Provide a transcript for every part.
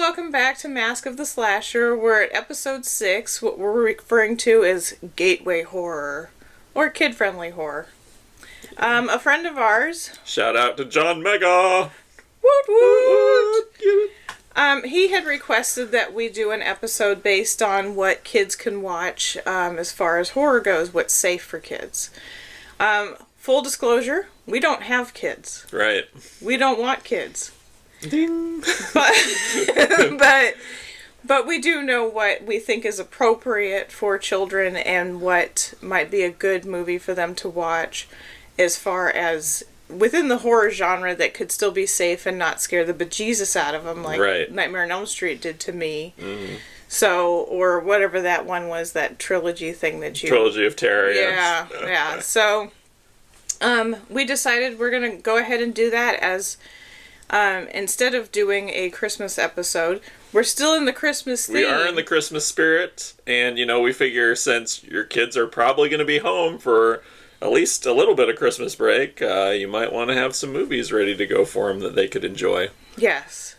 welcome back to Mask of the Slasher. We're at episode 6. What we're referring to as gateway horror, or kid-friendly horror. A friend of ours... Shout out to John Mega! Woot woot! He had requested that we do an episode based on what kids can watch as far as horror goes, what's safe for kids. Full disclosure, we don't have kids. Right. We don't want kids. Ding! But we do know what we think is appropriate for children and what might be a good movie for them to watch as far as within the horror genre that could still be safe and not scare the bejesus out of them like right. Nightmare on Elm Street did to me. Mm-hmm. So, or whatever that one was, that trilogy thing that you... Trilogy of Terror, yeah. Yeah. So, we decided we're going to go ahead and do that as... instead of doing a Christmas episode, we're still in the Christmas theme. We are in the Christmas spirit, and, we figure since your kids are probably going to be home for at least a little bit of Christmas break, you might want to have some movies ready to go for them that they could enjoy. Yes.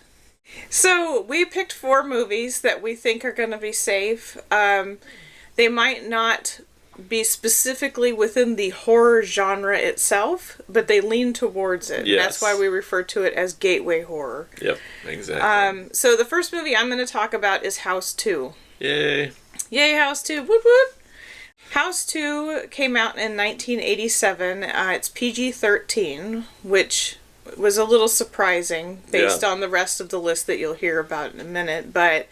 So, we picked 4 movies that we think are going to be safe. They might not be specifically within the horror genre itself, but they lean towards it. Yes. That's why we refer to it as gateway horror. Yep, exactly. So the first movie I'm going to talk about is House 2. Yay. Yay, House 2. Woot woot. House 2 came out in 1987. It's PG-13, which was a little surprising based on the rest of the list that you'll hear about in a minute, but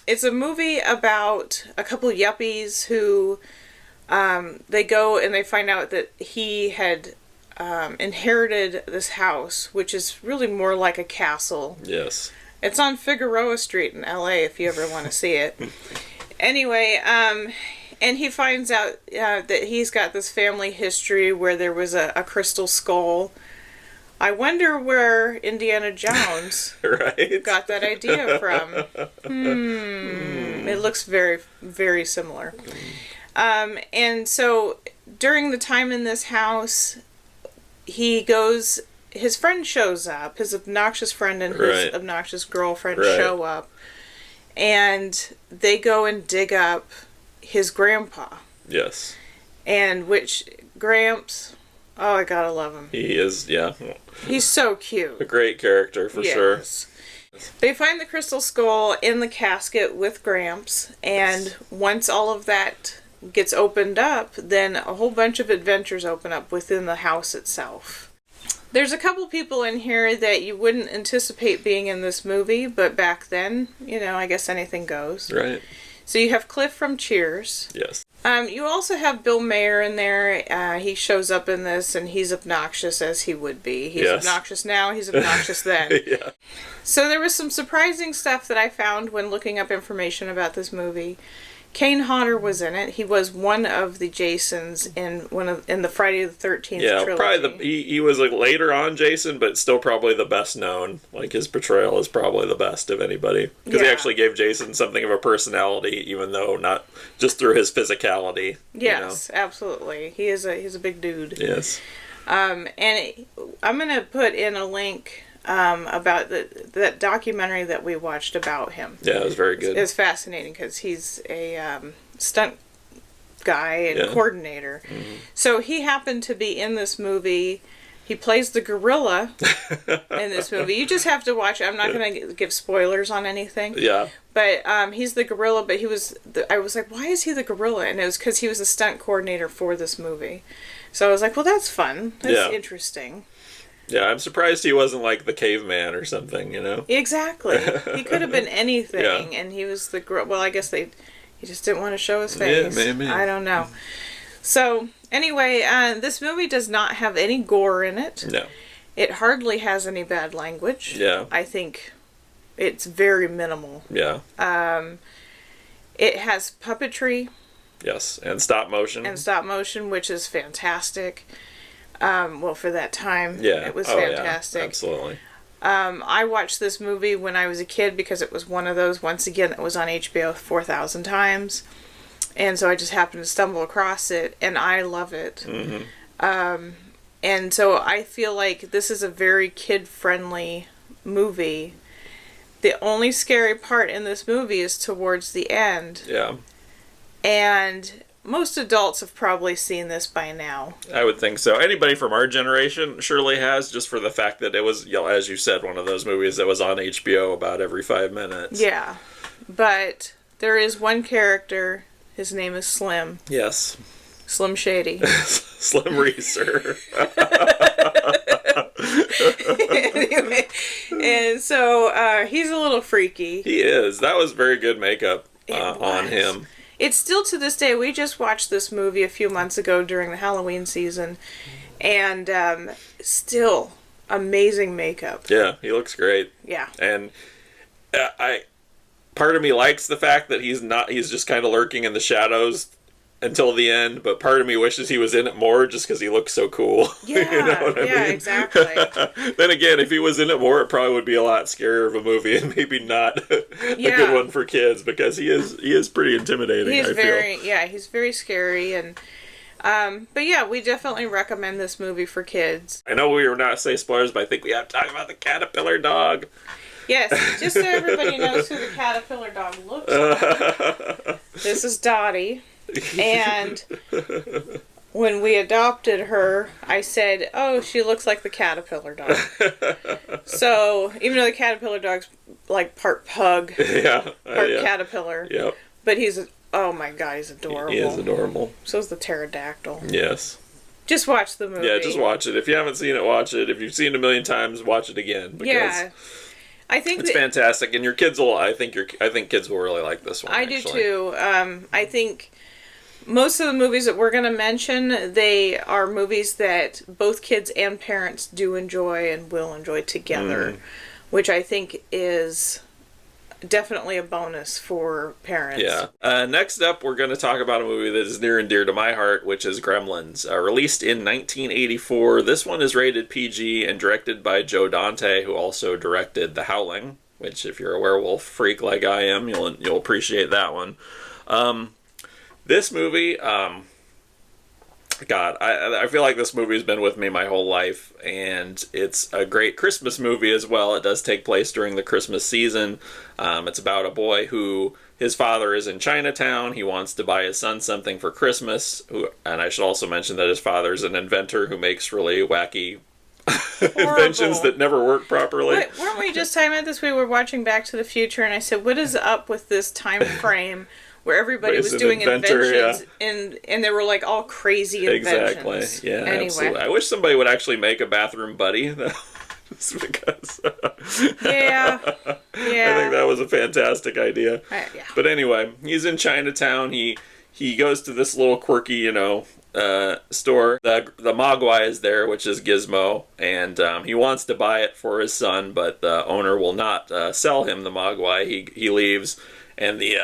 it's a movie about a couple of yuppies who they go and they find out that he had inherited this house, which is really more like a castle. Yes. It's on Figueroa Street in LA if you ever want to see it. Anyway, and he finds out that he's got this family history where there was a crystal skull. I wonder where Indiana Jones right. got that idea from. It looks very, very similar. And so during the time in this house, his friend shows up, his obnoxious friend and his obnoxious girlfriend show up, and they go and dig up his grandpa. Yes. And which Gramps... Oh, I gotta love him. He is, yeah. He's so cute. A great character, for sure. They find the crystal skull in the casket with Gramps, and once all of that gets opened up, then a whole bunch of adventures open up within the house itself. There's a couple people in here that you wouldn't anticipate being in this movie, but back then, I guess anything goes. Right. So you have Cliff from Cheers. Yes. You also have Bill Mayer in there. He shows up in this, and he's obnoxious as he would be. He's obnoxious now, he's obnoxious then. Yeah. So there was some surprising stuff that I found when looking up information about this movie. Kane Hodder was in it. He was one of the Jasons in the Friday the 13th trilogy. Yeah, probably he was later on Jason, but still probably the best known. His portrayal is probably the best of anybody. Because he actually gave Jason something of a personality, even though not just through his physicality. Yes, absolutely. He's a big dude. Yes. And I'm going to put in a link about that documentary that we watched about him. Yeah, it was very good. It's fascinating because he's a stunt guy and coordinator. Mm-hmm. So he happened to be in this movie. He plays the gorilla in this movie. You just have to watch it. I'm not going to give spoilers on anything. Yeah. But he's the gorilla, but I was like, why is he the gorilla? And it was because he was a stunt coordinator for this movie. So I was like, well, that's fun. That's interesting. Yeah, I'm surprised he wasn't the caveman or something, Exactly. He could have been anything, and he was the gorilla. Well, I guess he just didn't want to show his face. Yeah, maybe. I don't know. So, anyway, this movie does not have any gore in it. No. It hardly has any bad language. Yeah. I think it's very minimal. Yeah. It has puppetry. Yes, and stop motion. Which is fantastic. For that time, it was fantastic. Yeah, absolutely. I watched this movie when I was a kid because it was one of those, once again, that was on HBO 4,000 times. And so I just happened to stumble across it, and I love it. Mm-hmm. And so I feel like this is a very kid-friendly movie. The only scary part in this movie is towards the end. Yeah. And most adults have probably seen this by now. I would think so. Anybody from our generation surely has, just for the fact that it was, as you said, one of those movies that was on HBO about every 5 minutes. Yeah. But there is one character. His name is Slim. Yes. Slim Shady. Slim Reeser. Anyway, and so he's a little freaky. He is. That was very good makeup on him. It's still to this day. We just watched this movie a few months ago during the Halloween season, and still amazing makeup. Yeah, he looks great. Yeah. And part of me likes the fact that he's just kind of lurking in the shadows until the end, but part of me wishes he was in it more just because he looks so cool. Yeah, you know what I mean? Exactly. Then again, if he was in it more, it probably would be a lot scarier of a movie and maybe not a good one for kids, because he is pretty intimidating. He's very scary, and but yeah, we definitely recommend this movie for kids. I know we were not say spoilers, but I think we have to talk about the caterpillar dog. Yes, just so everybody knows who the caterpillar dog looks like. This is Dottie. And when we adopted her, I said, "Oh, she looks like the caterpillar dog." So even though the caterpillar dog's like part pug, part caterpillar, but oh my god, he's adorable. He is adorable. So is the pterodactyl. Yes. Just watch the movie. Yeah, just watch it. If you haven't seen it, watch it. If you've seen it a million times, watch it again. Yeah. I think it's fantastic, and your kids will. I think kids will really like this one. I do too. I think most of the movies that we're going to mention, they are movies that both kids and parents do enjoy and will enjoy together, which I think is definitely a bonus for parents. Yeah. Next up, we're going to talk about a movie that is near and dear to my heart, which is Gremlins. Released in 1984. This one is rated PG and directed by Joe Dante, who also directed The Howling, which if you're a werewolf freak like I am, you'll appreciate that one. This movie, God, I feel like this movie has been with me my whole life, and it's a great Christmas movie as well. It does take place during the Christmas season. It's about a boy who, his father is in Chinatown. He wants to buy his son something for Christmas, and I should also mention that his father's an inventor who makes really wacky inventions that never work properly. Weren't we just talking about this? We were watching Back to the Future, and I said, what is up with this time frame where everybody was doing inventions, and they were like all crazy inventions. Exactly. Yeah, anyway. Absolutely. I wish somebody would actually make a bathroom buddy. Just because. Yeah. I think that was a fantastic idea. Yeah. But anyway, he's in Chinatown. He goes to this little quirky, store. The Mogwai is there, which is Gizmo, and he wants to buy it for his son, but the owner will not sell him the Mogwai. He leaves, and the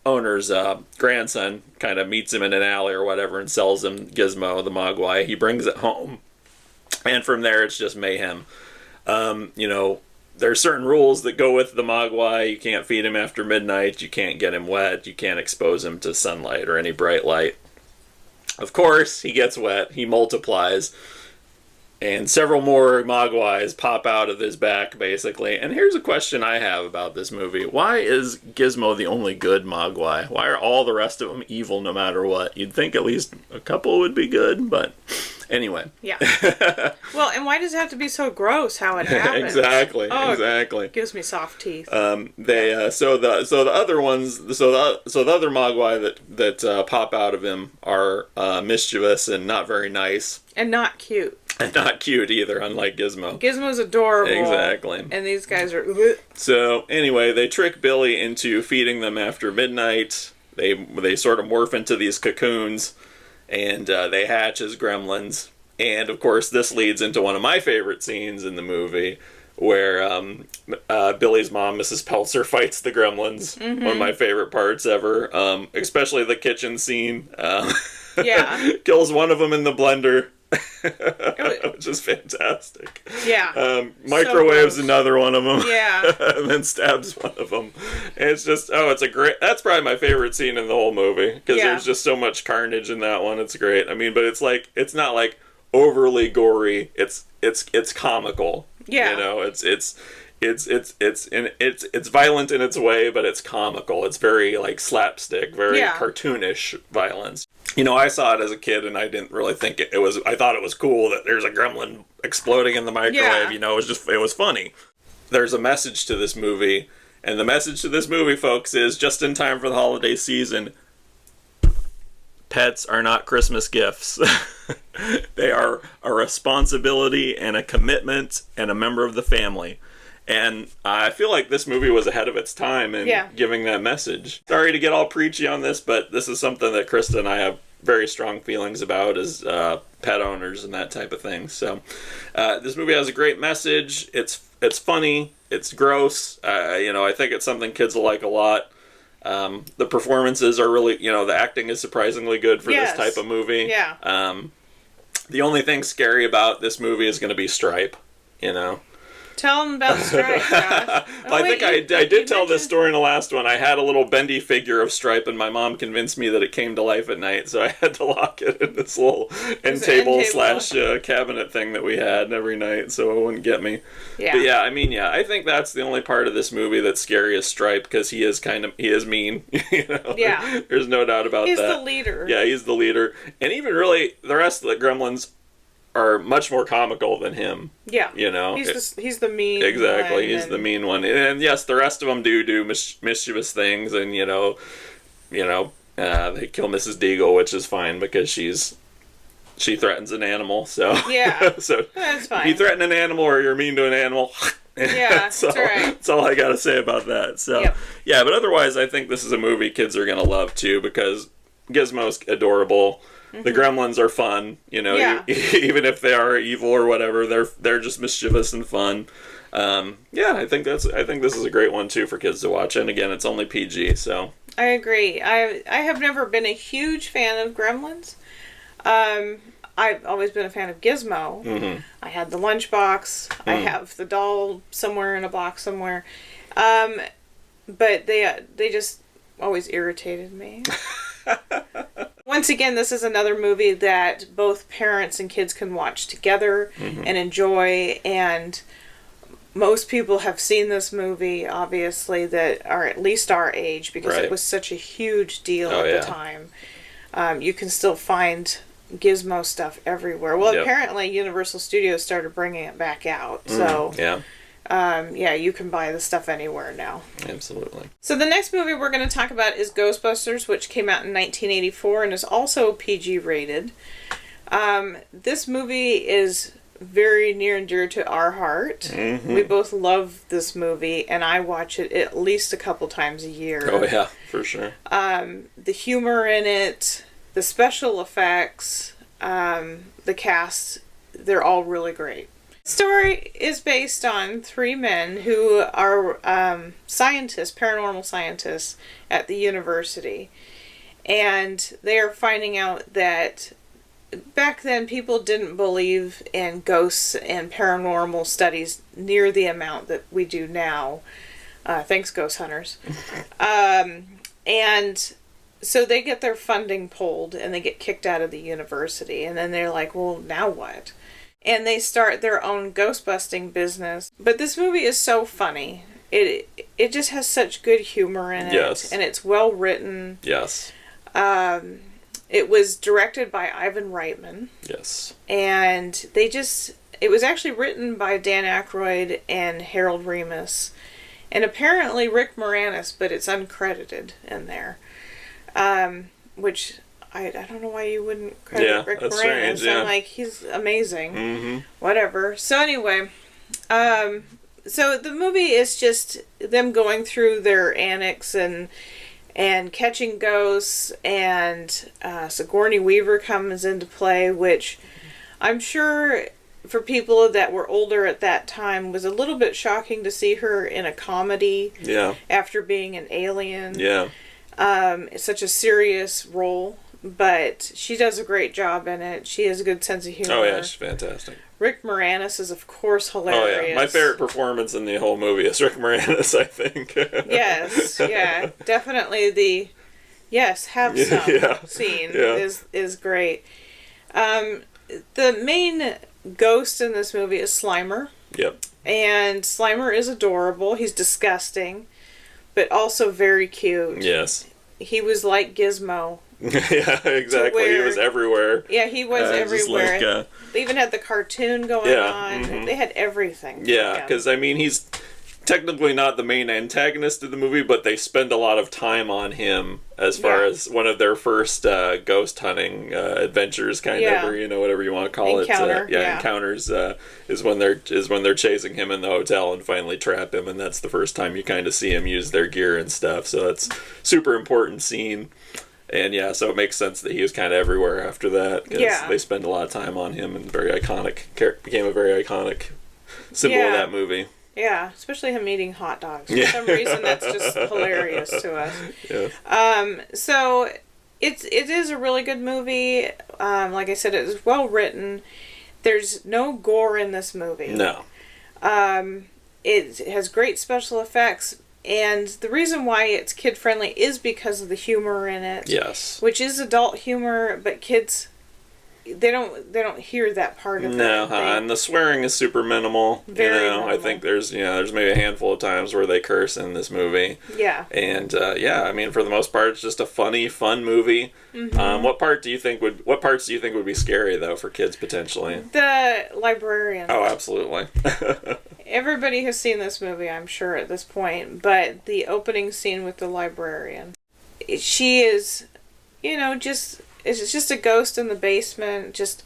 owner's grandson kind of meets him in an alley or whatever and sells him Gizmo, the Mogwai. He brings it home, and from there it's just mayhem. There's certain rules that go with the Mogwai. You can't feed him after midnight. You can't get him wet. You can't expose him to sunlight or any bright light. Of course, he gets wet. He multiplies. And several more Mogwais pop out of his back, basically. And here's a question I have about this movie. Why is Gizmo the only good Mogwai? Why are all the rest of them evil no matter what? You'd think at least a couple would be good, but anyway. Yeah. Well, and why does it have to be so gross how it happens? Exactly. Exactly. It gives me soft teeth. So the other ones, the other Mogwai that pop out of him are mischievous and not very nice. And not cute. And not cute either, unlike Gizmo. Gizmo's adorable. Exactly. And these guys are... So, anyway, they trick Billy into feeding them after midnight. They sort of morph into these cocoons, and they hatch as gremlins. And, of course, this leads into one of my favorite scenes in the movie, where Billy's mom, Mrs. Peltzer, fights the gremlins. Mm-hmm. One of my favorite parts ever, especially the kitchen scene. Yeah. Kills one of them in the blender. Which is fantastic. Yeah. Microwaves another one of them. Yeah. And then stabs one of them. And it's just, that's probably my favorite scene in the whole movie. Because there's just so much carnage in that one. It's great. I mean, but it's not like overly gory. It's comical. Yeah. it's violent in its way, but it's comical. It's very like slapstick, very cartoonish violence. You know, I saw it as a kid, and I didn't really think it was. I thought it was cool that there's a gremlin exploding in the microwave. Yeah. You know, it was funny. There's a message to this movie, and the message to this movie, folks, is just in time for the holiday season. Pets are not Christmas gifts. They are a responsibility and a commitment and a member of the family. And I feel like this movie was ahead of its time in giving that message. Sorry to get all preachy on this, but this is something that Krista and I have very strong feelings about as pet owners and that type of thing. So this movie has a great message. It's funny. It's gross. I think it's something kids will like a lot. The performances are really, the acting is surprisingly good for this type of movie. Yeah. The only thing scary about this movie is going to be Stripe, Tell them about Stripe, Josh. I think I did tell this story in the last one. I had a little bendy figure of Stripe, and my mom convinced me that it came to life at night, so I had to lock it in this little end table / cabinet thing that we had every night, so it wouldn't get me. Yeah. But I think that's the only part of this movie that's scary is Stripe, because he is mean. Yeah. There's no doubt about that. He's the leader. Yeah, he's the leader. And even really, the rest of the gremlins are much more comical than him. Yeah. He's the mean one. Exactly, he's the mean one. And yes, the rest of them do mischievous things, and they kill Mrs. Deagle, which is fine because she threatens an animal. So yeah, so that's fine. You threaten an animal or you're mean to an animal. Yeah, that's right. That's all I gotta say about that. So yeah, but otherwise, I think this is a movie kids are gonna love too because Gizmo's adorable. The gremlins are fun, even if they are evil or whatever, they're just mischievous and fun. I think this is a great one too for kids to watch. And again, it's only PG, so I agree. I have never been a huge fan of Gremlins. I've always been a fan of Gizmo. Mm-hmm. I had the lunchbox. Mm. I have the doll somewhere in a box somewhere. But they just always irritated me. Once again, this is another movie that both parents and kids can watch together and enjoy, and most people have seen this movie, obviously, that are at least our age, because it was such a huge deal at the time. You can still find Gizmo stuff everywhere. Well, apparently Universal Studios started bringing it back out, so... you can buy the stuff anywhere now. Absolutely. So the next movie we're going to talk about is Ghostbusters, which came out in 1984 and is also PG rated. This movie is very near and dear to our heart. Mm-hmm. We both love this movie, and I watch it at least a couple times a year. Oh yeah, for sure. The humor in it, the special effects, the cast, they're all really great. The story is based on three men who are paranormal scientists at the university. And they are finding out that back then people didn't believe in ghosts and paranormal studies near the amount that we do now. Thanks, ghost hunters. And so they get their funding pulled and they get kicked out of the university. And then they're like, well, now what? And they start their own ghost busting business. But this movie is so funny. It just has such good humor in it. Yes. And it's well written. Yes. It was directed by Ivan Reitman. Yes. And it was actually written by Dan Aykroyd and Harold Ramis. And apparently Rick Moranis, but it's uncredited in there. Which... I don't know why you wouldn't credit Rick Moranis. Strange, I'm like, he's amazing. Mm-hmm. Whatever. So anyway, so the movie is just them going through their annex and catching ghosts, and Sigourney Weaver comes into play, which I'm sure for people that were older at that time was a little bit shocking to see her in a comedy. Yeah. After being an alien. Yeah. It's such a serious role. But she does a great job in it. She has a good sense of humor. Oh, yeah, she's fantastic. Rick Moranis is, of course, hilarious. Oh, yeah. My favorite performance in the whole movie is Rick Moranis, I think. Yes, yeah. Definitely the, have some scene is great. The main ghost in this movie is Slimer. Yep. And Slimer is adorable. He's disgusting, but also very cute. Yes. He was like Gizmo. Yeah, exactly. He was everywhere. Yeah, he was everywhere. Like, they even had the cartoon going on. Mm-hmm. They had everything. Yeah, because, I mean, he's technically not the main antagonist of the movie, but they spend a lot of time on him as far as one of their first ghost hunting adventures, kind of, or whatever you want to call it. Encounters is when they're chasing him in the hotel and finally trap him, and that's the first time you kind of see him use their gear and stuff. So it's super important scene. And so it makes sense that he was kind of everywhere after that, because they spend a lot of time on him, and became a very iconic symbol of that movie. Yeah, especially him eating hot dogs. For some reason, that's just hilarious to us. Yeah. So it is a really good movie. Like I said, it is well written. There's no gore in this movie. No. It has great special effects, and the reason why it's kid friendly is because of the humor in it. Yes. Which is adult humor, but kids, they don't hear that part of it. No, and the swearing is super minimal. Very minimal. I think there's maybe a handful of times where they curse in this movie. Yeah. And I mean, for the most part, it's just a funny, fun movie. Mm-hmm. What parts do you think would be scary though for kids potentially? The librarian. Oh, absolutely. Everybody has seen this movie, I'm sure, at this point. But the opening scene with the librarian, she is, it's just a ghost in the basement, just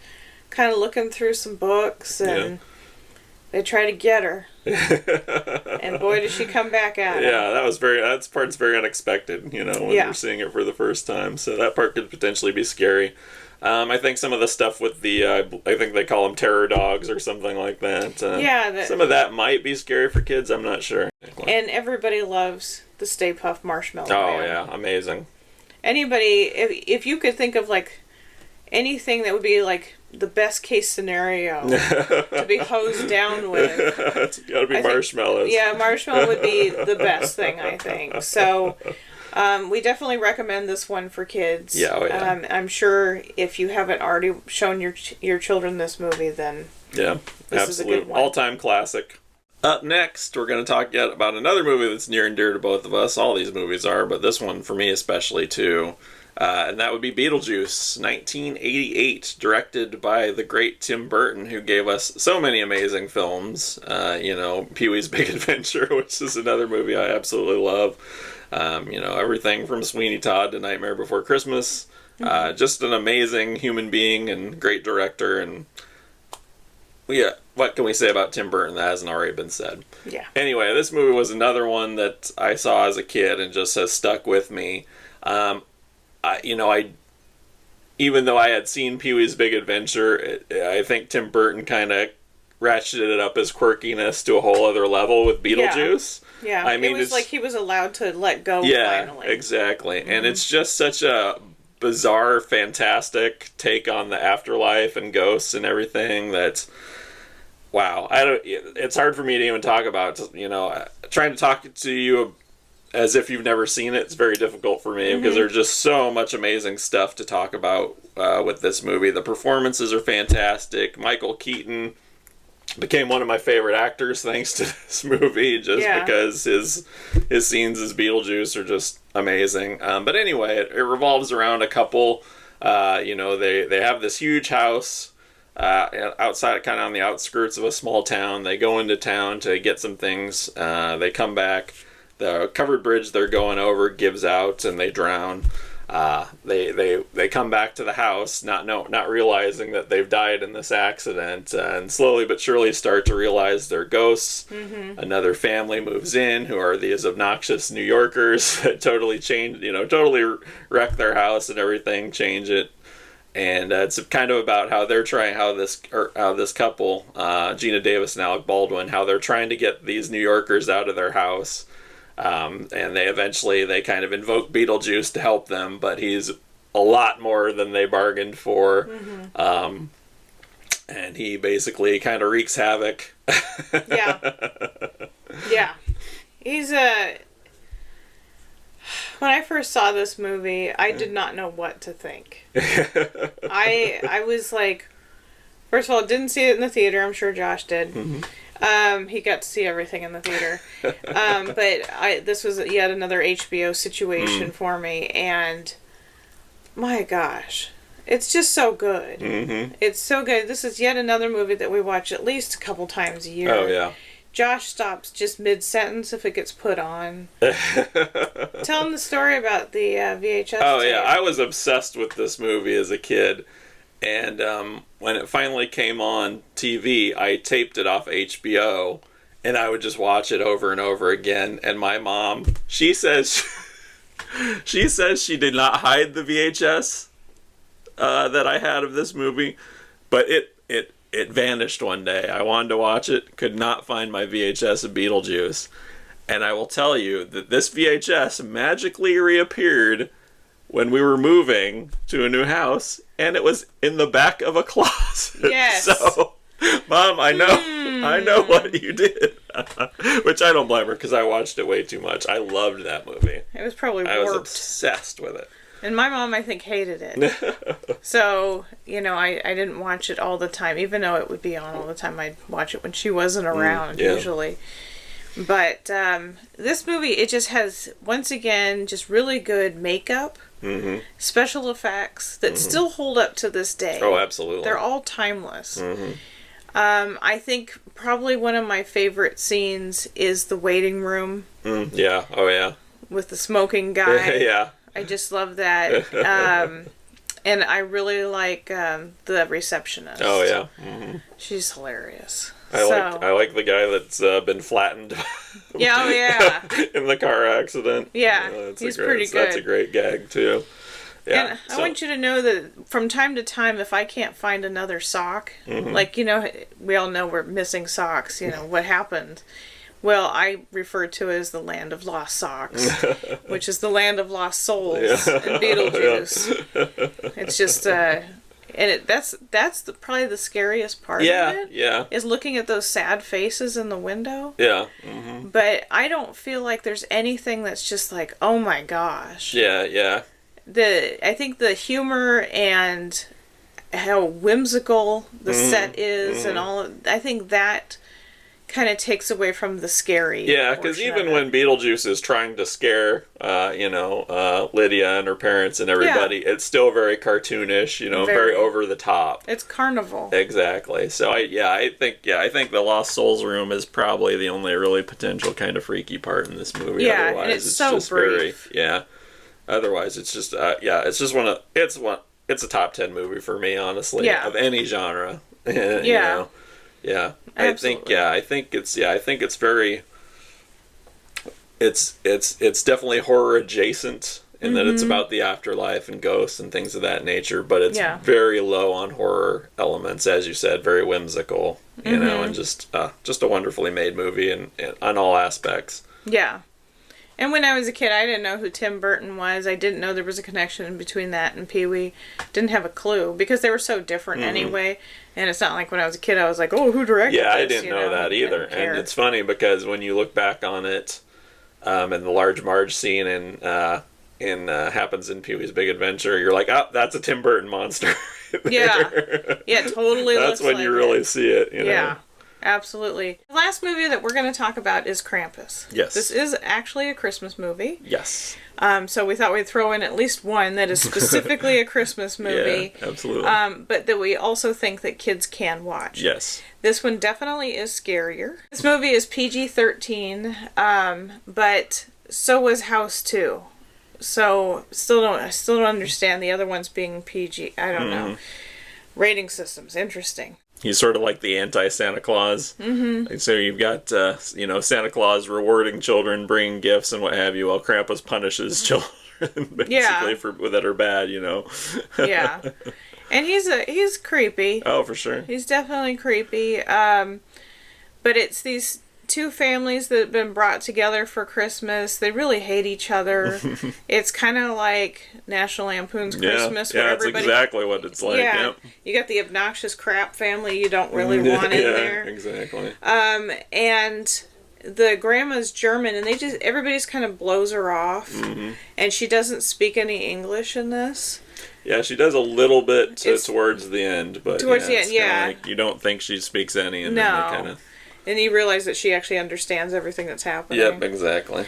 kind of looking through some books, and they try to get her. And boy, did she come back at him. Yeah, that part's very unexpected, when you're seeing it for the first time. So that part could potentially be scary. I think some of the stuff with the, I think they call them terror dogs or something like that. Some of that might be scary for kids, I'm not sure. And everybody loves the Stay Puft Marshmallow Man. Yeah, amazing. Anybody, if you could think of like anything that would be like the best case scenario to be hosed down with, it's got to be marshmallows. Marshmallow would be the best thing, I think. So we definitely recommend this one for kids. Yeah. I'm sure if you haven't already shown your children this movie, then this is a good one. All-time classic. Up next, we're going to talk yet about another movie that's near and dear to both of us. All these movies are, but this one for me especially too. And that would be Beetlejuice, 1988, directed by the great Tim Burton, who gave us so many amazing films. Pee-wee's Big Adventure, which is another movie I absolutely love. Everything from Sweeney Todd to Nightmare Before Christmas. Just an amazing human being and great director. And what can we say about Tim Burton that hasn't already been said? Yeah. Anyway, this movie was another one that I saw as a kid and just has stuck with me. Even though I had seen Pee-wee's Big Adventure, I think Tim Burton kind of ratcheted it up his quirkiness to a whole other level with Beetlejuice. Yeah, I mean, it was like he was allowed to let go finally. Yeah, exactly. Mm-hmm. And it's just such a bizarre, fantastic take on the afterlife and ghosts and everything that's... Wow. It's hard for me to even talk about, trying to talk to you as if you've never seen it. It's very difficult for me because there's just so much amazing stuff to talk about with this movie. The performances are fantastic. Michael Keaton became one of my favorite actors thanks to this movie, just because his scenes as Beetlejuice are just amazing. But anyway, it revolves around a couple. They have this huge house outside, kind of on the outskirts of a small town. They go into town to get some things. They come back. The covered bridge they're going over gives out, and they drown. They come back to the house, not realizing that they've died in this accident, and slowly but surely start to realize they're ghosts. Mm-hmm. Another family moves in, who are these obnoxious New Yorkers that totally totally wreck their house and everything, change it. And it's kind of about how this couple, Gina Davis and Alec Baldwin, how they're trying to get these New Yorkers out of their house. And they kind of invoke Beetlejuice to help them, but he's a lot more than they bargained for. Mm-hmm. And he basically kind of wreaks havoc. Yeah. He's when I first saw this movie, I did not know what to think. I was like, first of all, didn't see it in the theater. I'm sure Josh did. Mm-hmm. He got to see everything in the theater. But this was yet another HBO situation for me, and my gosh, it's just so good. Mm-hmm. It's so good. This is yet another movie that we watch at least a couple times a year. Oh, yeah. Josh stops just mid-sentence if it gets put on. Tell him the story about the VHS Oh, tape. yeah. I was obsessed with this movie as a kid. And when it finally came on TV, I taped it off HBO. And I would just watch it over and over again. And my mom, she says she did not hide the VHS that I had of this movie. But it vanished one day. I wanted to watch it, could not find my VHS of Beetlejuice. And I will tell you that this VHS magically reappeared when we were moving to a new house, and it was in the back of a closet. Yes. So, Mom, I know what you did. Which I don't blame her, because I watched it way too much. I loved that movie. It was probably warped. I was obsessed with it. And my mom, I think, hated it. So, I didn't watch it all the time. Even though it would be on all the time, I'd watch it when she wasn't around, usually. But this movie, it just has, once again, just really good makeup, special effects that still hold up to this day. Oh, absolutely. They're all timeless. I think probably one of my favorite scenes is the waiting room. Yeah, oh yeah. With the smoking guy. Yeah. I just love that. And I really like the receptionist. Oh, yeah. She's hilarious. I like the guy that's been flattened. Yeah, oh yeah. In the car accident. Yeah, he's pretty good. That's a great gag, too. Yeah, and I want you to know that from time to time, if I can't find another sock, like, we all know we're missing socks, what happened. Well, I refer to it as the land of lost socks, which is the land of lost souls and Beetlejuice. It's just, that's probably the scariest part of it. Yeah. Is looking at those sad faces in the window. Yeah. But I don't feel like there's anything that's just like, oh my gosh. Yeah. I think the humor and how whimsical the set is and I think that kind of takes away from the scary. Yeah, because even when Beetlejuice is trying to scare, Lydia and her parents and everybody, it's still very cartoonish, very over the top. It's carnival. Exactly. So I think the Lost Souls room is probably the only really potential kind of freaky part in this movie. Yeah, otherwise, and it's so just brief. Otherwise, it's just it's a top 10 movie for me, honestly, of any genre. Yeah. Absolutely. I think it's very, it's definitely horror adjacent in that it's about the afterlife and ghosts and things of that nature, but it's very low on horror elements, as you said, very whimsical, and just a wonderfully made movie and on all aspects. Yeah. And when I was a kid, I didn't know who Tim Burton was. I didn't know there was a connection between that and Pee-wee. Didn't have a clue, because they were so different anyway. And it's not like when I was a kid, I was like, oh, who directed this? Yeah, I didn't know that either. And it's funny, because when you look back on it, and the Large Marge scene in happens in Pee-wee's Big Adventure, you're like, oh, that's a Tim Burton monster. Yeah, totally. That's when you really see it, Yeah. Absolutely. The last movie that we're going to talk about is Krampus. Yes. This is actually a Christmas movie. Yes. So we thought we'd throw in at least one that is specifically a Christmas movie. Yeah, absolutely. But that we also think that kids can watch. Yes. This one definitely is scarier. This movie is PG-13, but so was House 2. So I still don't understand the other ones being PG. I don't know. Rating systems, interesting. He's sort of like the anti-Santa Claus. Mm-hmm. So you've got, Santa Claus rewarding children, bringing gifts and what have you, while Krampus punishes children, basically, for that are bad, Yeah. And he's creepy. Oh, for sure. He's definitely creepy. But it's these two families that have been brought together for Christmas. They really hate each other. It's kind of like National Lampoon's Christmas. Yeah, that's exactly what it's like. Yeah, yep. You got the obnoxious crap family you don't really want in there. Exactly. And the grandma's German, and everybody's kind of blows her off, and she doesn't speak any English in this. Yeah, she does a little bit towards the end, but towards the end, like you don't think she speaks any, and then they kind of. And you realize that she actually understands everything that's happening. Yep, exactly.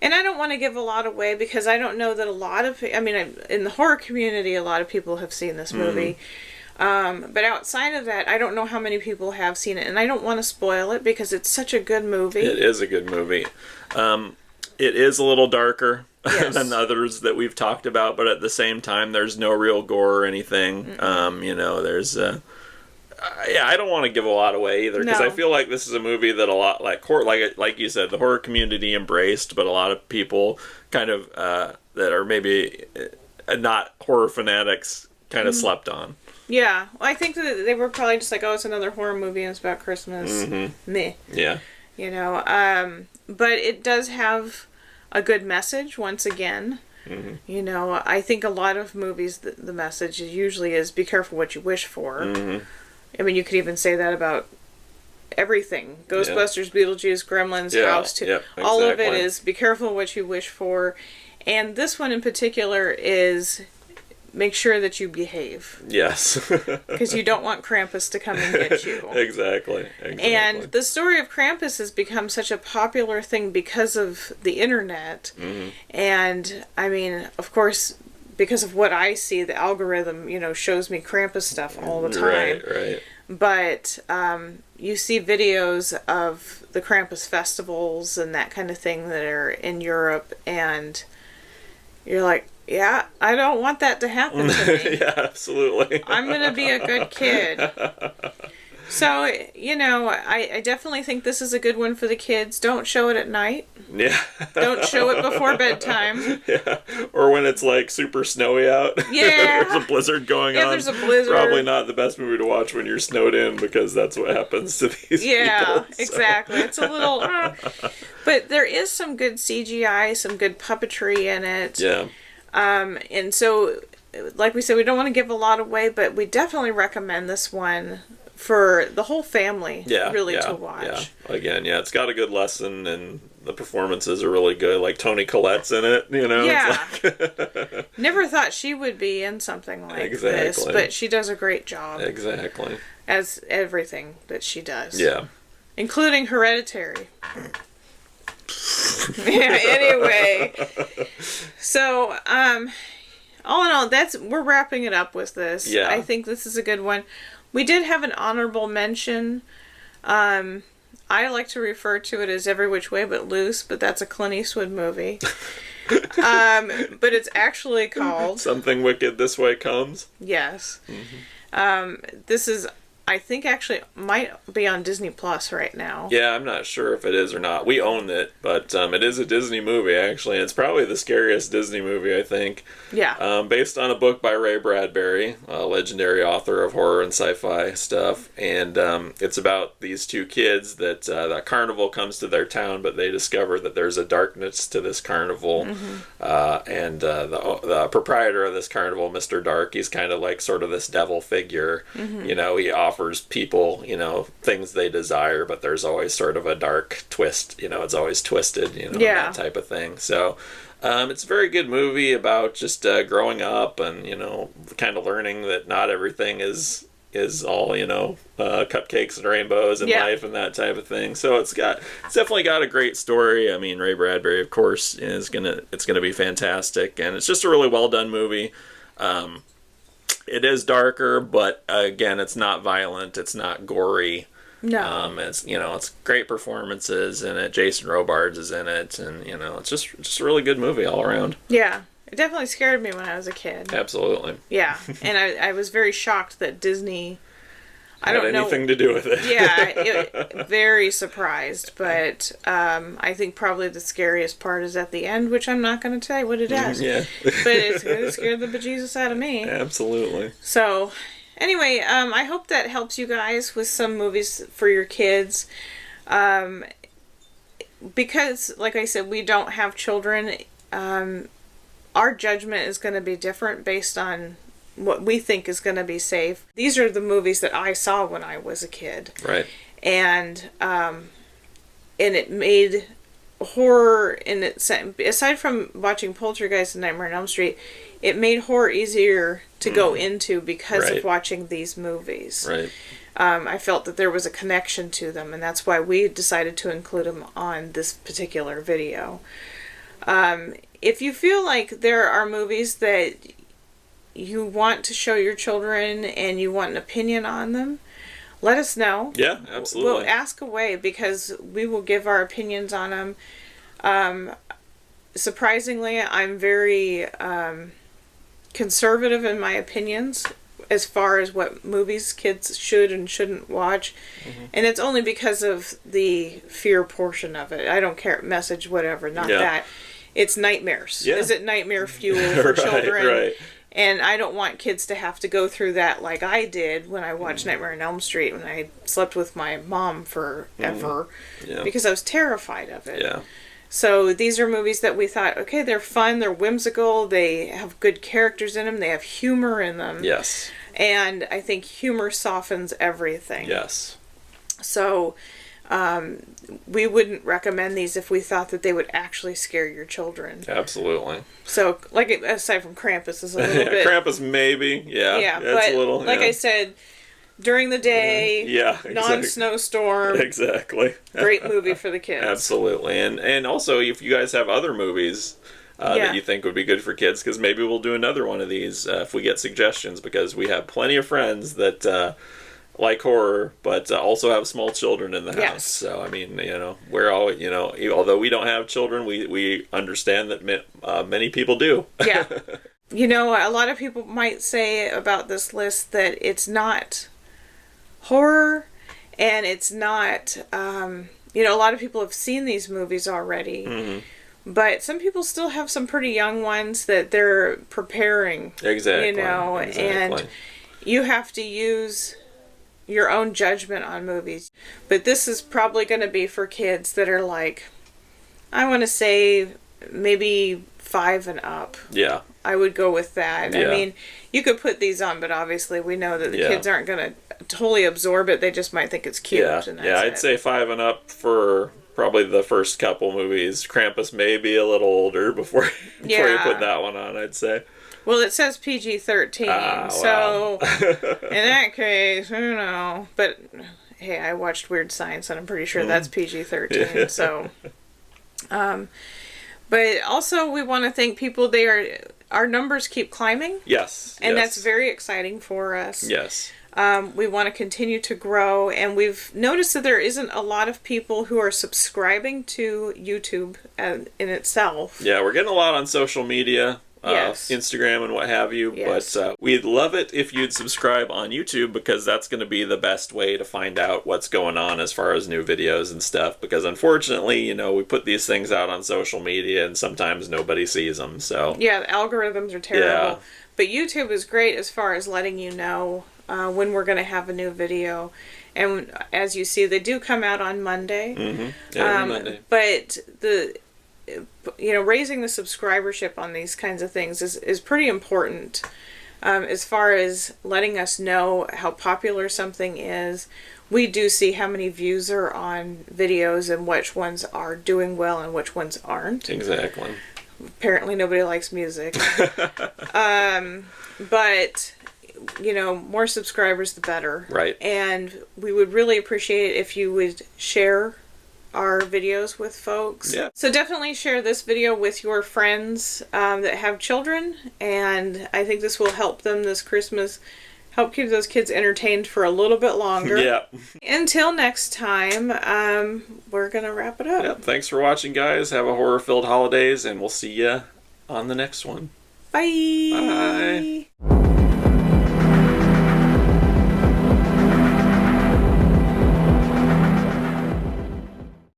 And I don't want to give a lot away because I don't know that a lot of... I mean, in the horror community, a lot of people have seen this movie. But outside of that, I don't know how many people have seen it. And I don't want to spoil it because it's such a good movie. It is a good movie. It is a little darker than others that we've talked about, but at the same time, there's no real gore or anything. There's... I don't want to give a lot away either because I feel like this is a movie that a lot like you said, the horror community embraced, but a lot of people kind of that are maybe not horror fanatics kind of slept on. Yeah, well, I think that they were probably just like, oh, it's another horror movie and it's about Christmas. Meh. Yeah. But it does have a good message once again. I think a lot of movies, the message usually is be careful what you wish for. I mean, you could even say that about everything. Ghostbusters, Beetlejuice, Gremlins, House 2. Exactly. All of it is be careful what you wish for. And this one in particular is make sure that you behave. Yes. Because you don't want Krampus to come and get you. Exactly. And the story of Krampus has become such a popular thing because of the internet. And, I mean, of course... because of what I see, the algorithm, shows me Krampus stuff all the time. Right. But you see videos of the Krampus festivals and that kind of thing that are in Europe, and you're like, yeah, I don't want that to happen to me. Yeah, absolutely. I'm going to be a good kid. So, I definitely think this is a good one for the kids. Don't show it at night. Yeah. Don't show it before bedtime. Yeah. Or when it's like super snowy out. Yeah. There's a blizzard going on. Yeah, there's a blizzard. Probably not the best movie to watch when you're snowed in because that's what happens to these people. Yeah, exactly. It's a little... But there is some good CGI, some good puppetry in it. Yeah. And so, like we said, we don't want to give a lot away, but we definitely recommend this one for the whole family to watch. Yeah. Again, it's got a good lesson and the performances are really good. Like Toni Collette's in it, Yeah. It's like... Never thought she would be in something like this, but she does a great job. Exactly. As everything that she does. Yeah. Including Hereditary. Anyway. So, all in all, we're wrapping it up with this. Yeah. I think this is a good one. We did have an honorable mention. I like to refer to it as Every Which Way But Loose, but that's a Clint Eastwood movie. But it's actually called... Something Wicked This Way Comes? Yes. This is... I think actually might be on Disney Plus right now. Yeah, I'm not sure if it is or not. We own it, but it is a Disney movie, actually. It's probably the scariest Disney movie, I think. Yeah. Based on a book by Ray Bradbury, a legendary author of horror and sci-fi stuff. And it's about these two kids that the carnival comes to their town, but they discover that there's a darkness to this carnival. And the proprietor of this carnival, Mr. Dark, he's kind of like sort of this devil figure. He offers people, things they desire, but there's always sort of a dark twist, it's always twisted, that type of thing. So it's a very good movie about just growing up and, kind of learning that not everything is all, cupcakes and rainbows in life and that type of thing. So it's definitely got a great story. I mean, Ray Bradbury, of course, it's gonna be fantastic, and it's just a really well done movie. It is darker, but again, it's not violent. It's not gory. No. It's great performances in it. Jason Robards is in it, and it's just a really good movie all around. Yeah, it definitely scared me when I was a kid. Absolutely. Yeah, and I was very shocked that Disney. I don't know. Had anything to do with it. Yeah, very surprised, but I think probably the scariest part is at the end, which I'm not going to tell you what it is. Yeah. But it scared the bejesus out of me. Absolutely. So, anyway, I hope that helps you guys with some movies for your kids. Because, like I said, we don't have children, our judgment is going to be different based on what we think is going to be safe. These are the movies that I saw when I was a kid. Right. And it made horror in it, aside from watching Poltergeist and Nightmare on Elm Street, it made horror easier to go into because of watching these movies. Right. I felt that there was a connection to them, and that's why we decided to include them on this particular video. If you feel like there are movies that you want to show your children and you want an opinion on them, let us know. Yeah, absolutely. We'll ask away, because we will give our opinions on them. Surprisingly, I'm very conservative in my opinions as far as what movies kids should and shouldn't watch. And it's only because of the fear portion of it. I don't care, message, whatever, not that. It's nightmares. Yeah. Is it nightmare fuel for children? Right. And I don't want kids to have to go through that like I did when I watched Nightmare on Elm Street, when I slept with my mom forever, because I was terrified of it. Yeah. So these are movies that we thought, okay, they're fun, they're whimsical, they have good characters in them, they have humor in them. Yes. And I think humor softens everything. Yes. So we wouldn't recommend these if we thought that they would actually scare your children. Absolutely. So, like, aside from Krampus is a little bit... Krampus, maybe. Yeah, but it's a little, like I said, during the day, non-snowstorm. Exactly. Great movie for the kids. Absolutely. And also, if you guys have other movies that you think would be good for kids, because maybe we'll do another one of these if we get suggestions, because we have plenty of friends that like horror, but also have small children in the house. Yes. So, I mean, we're all, although we don't have children, we understand that many people do. Yeah. A lot of people might say about this list that it's not horror, and it's not, a lot of people have seen these movies already, but some people still have some pretty young ones that they're preparing. Exactly. And you have to use your own judgment on movies. But this is probably going to be for kids that are like, I want to say maybe 5 and up. Yeah. I would go with that. Yeah. I mean, you could put these on, but obviously we know that the kids aren't going to totally absorb it. They just might think it's cute. Yeah, and that's I'd say 5 and up for probably the first couple movies. Krampus may be a little older before you put that one on, I'd say. Well, it says PG-13, so in that case, I don't know. But hey, I watched Weird Science, and I'm pretty sure that's PG-13. So, but also we want to thank people. Our numbers keep climbing. Yes, and that's very exciting for us. Yes. We want to continue to grow, and we've noticed that there isn't a lot of people who are subscribing to YouTube in itself. Yeah, we're getting a lot on social media. Yes. Instagram and what have you, yes. But we'd love it if you'd subscribe on YouTube, because that's going to be the best way to find out what's going on as far as new videos and stuff, because unfortunately, we put these things out on social media and sometimes nobody sees them, so... Yeah, the algorithms are terrible, but YouTube is great as far as letting you know when we're going to have a new video, and as you see, they do come out on Monday. Every Monday. But raising the subscribership on these kinds of things is pretty important as far as letting us know how popular something is. We do see how many views are on videos and which ones are doing well and which ones aren't. Exactly. Apparently nobody likes music. But, more subscribers the better. Right. And we would really appreciate it if you would share our videos with folks. Yeah. So definitely share this video with your friends that have children, and I think this will help them this Christmas, help keep those kids entertained for a little bit longer. Yeah. Until next time, we're going to wrap it up. Yep. Thanks for watching, guys. Have a horror-filled holidays, and we'll see you on the next one. Bye. Bye.